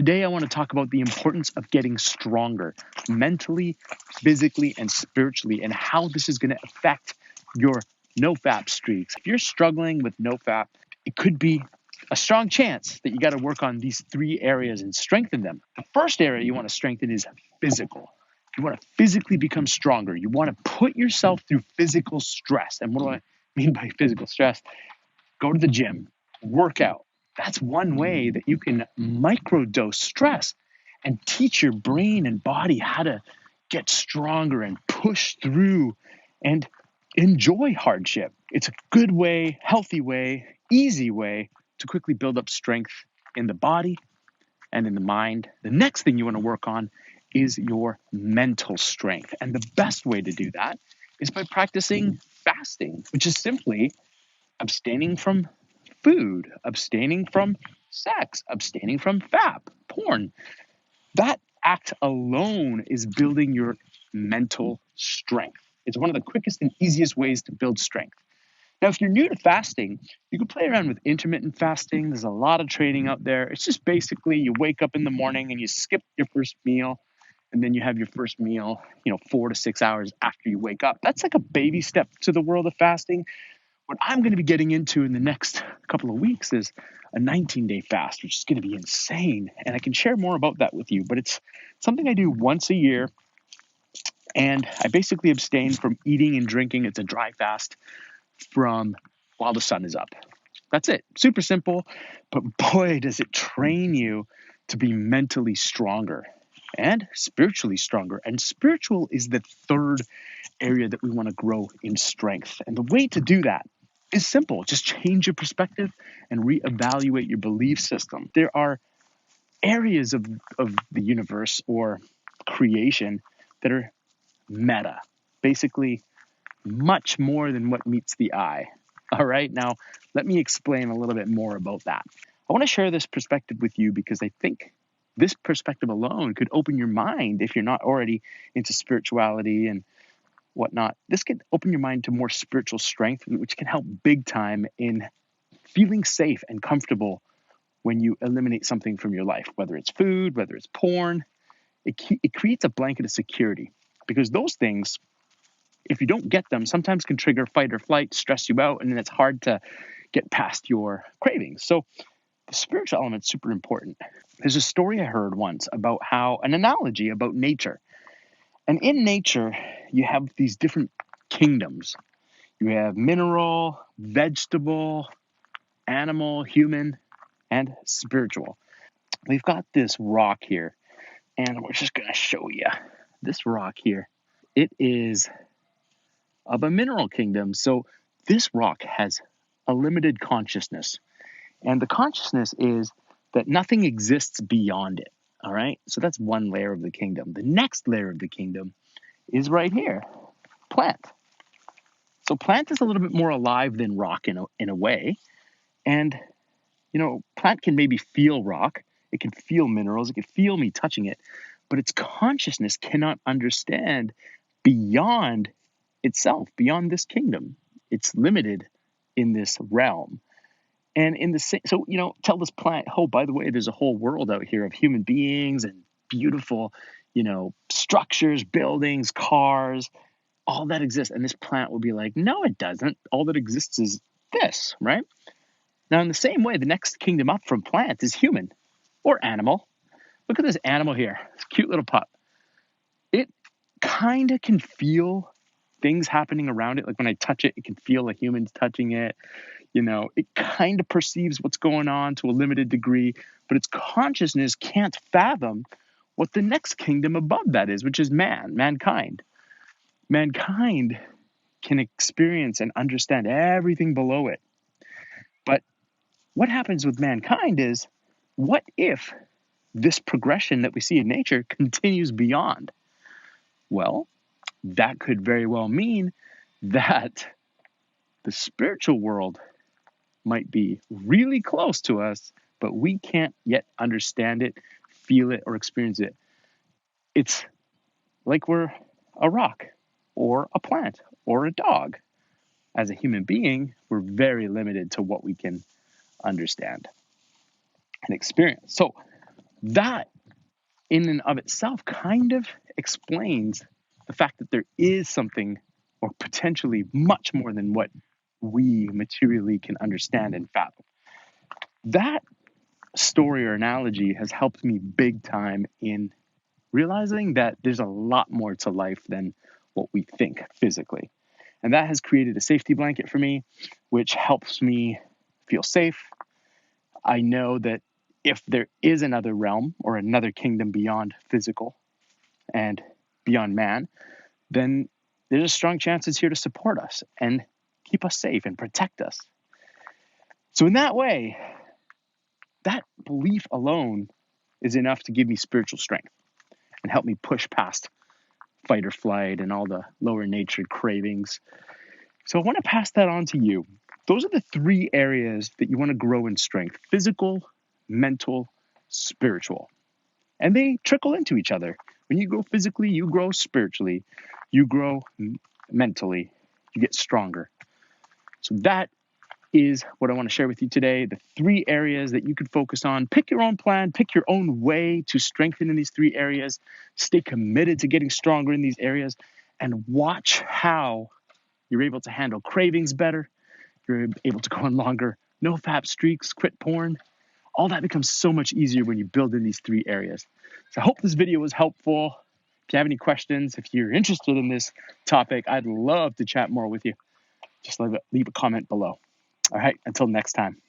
Today, I want to talk about the importance of getting stronger mentally, physically, and spiritually, and how this is going to affect your no-fap streaks. If you're struggling with no-fap, it could be a strong chance that you got to work on these three areas and strengthen them. The first area you want to strengthen is physical. You want to physically become stronger. You want to put yourself through physical stress. And what do I mean by physical stress? Go to the gym, work out. That's one way that you can microdose stress and teach your brain and body how to get stronger and push through and enjoy hardship. It's a good way, healthy way, easy way to quickly build up strength in the body and in the mind. The next thing you want to work on is your mental strength. And the best way to do that is by practicing fasting, which is simply abstaining from food, abstaining from sex, abstaining from fap, porn. That act alone is building your mental strength. It's one of the quickest and easiest ways to build strength. Now, if you're new to fasting, you can play around with intermittent fasting. There's a lot of training out there. It's just basically you wake up in the morning and you skip your first meal, and then you have your first meal, 4 to 6 hours after you wake up. That's like a baby step to the world of fasting. What I'm going to be getting into in the next couple of weeks is a 19-day fast, which is going to be insane. And I can share more about that with you, but it's something I do once a year. And I basically abstain from eating and drinking. It's a dry fast from while the sun is up. That's it. Super simple, but boy, does it train you to be mentally stronger and spiritually stronger. And spiritual is the third area that we want to grow in strength. And the way to do that is simple. Just change your perspective and reevaluate your belief system. There are areas of the universe or creation that are meta, basically much more than what meets the eye. All right, now let me explain a little bit more about that. I want to share this perspective with you because I think this perspective alone could open your mind if you're not already into spirituality and whatnot. This can open your mind to more spiritual strength, which can help big time in feeling safe and comfortable when you eliminate something from your life, whether it's food, whether it's porn. It creates a blanket of security because those things, if you don't get them, sometimes can trigger fight or flight, stress you out, and then it's hard to get past your cravings. So the spiritual element is super important. There's a story I heard once about an analogy about nature. And in nature, you have these different kingdoms. You have mineral, vegetable, animal, human, and spiritual. We've got this rock here, and we're just going to show you this rock here. It is of a mineral kingdom. So this rock has a limited consciousness. And the consciousness is that nothing exists beyond it. All right. So that's one layer of the kingdom. The next layer of the kingdom is right here, plant. So plant is a little bit more alive than rock in a way. And, plant can maybe feel rock. It can feel minerals. It can feel me touching it. But its consciousness cannot understand beyond itself, beyond this kingdom. It's limited in this realm. And in the same, so, tell this plant, oh, by the way, there's a whole world out here of human beings and beautiful, structures, buildings, cars, all that exists. And this plant will be like, no, it doesn't. All that exists is this, right? Now, in the same way, the next kingdom up from plant is human or animal. Look at this animal here, this cute little pup. It kind of can feel things happening around it. Like when I touch it, it can feel like humans touching it. It kind of perceives what's going on to a limited degree, but its consciousness can't fathom what the next kingdom above that is, which is mankind. Mankind can experience and understand everything below it. But what happens with mankind is, what if this progression that we see in nature continues beyond? Well, that could very well mean that the spiritual world might be really close to us, but we can't yet understand it, feel it, or experience it. It's like we're a rock or a plant or a dog. As a human being, we're very limited to what we can understand and experience. So That in and of itself kind of explains the fact that there is something, or potentially much more than what we materially can understand and fathom. That story or analogy has helped me big time in realizing that there's a lot more to life than what we think physically. And that has created a safety blanket for me, which helps me feel safe. I know that if there is another realm or another kingdom beyond physical and beyond man, then there's a strong chance it's here to support us and keep us safe and protect us. So, in that way, that belief alone is enough to give me spiritual strength and help me push past fight or flight and all the lower natured cravings. So, I want to pass that on to you. Those are the three areas that you want to grow in strength: physical, mental, spiritual. And they trickle into each other. When you grow physically, you grow spiritually, you grow mentally, you get stronger. So that is what I want to share with you today. The three areas that you could focus on. Pick your own plan, pick your own way to strengthen in these three areas. Stay committed to getting stronger in these areas and watch how you're able to handle cravings better. You're able to go on longer no-fap streaks, quit porn. All that becomes so much easier when you build in these three areas. So I hope this video was helpful. If you have any questions, if you're interested in this topic, I'd love to chat more with you. Just leave a comment below. All right, until next time.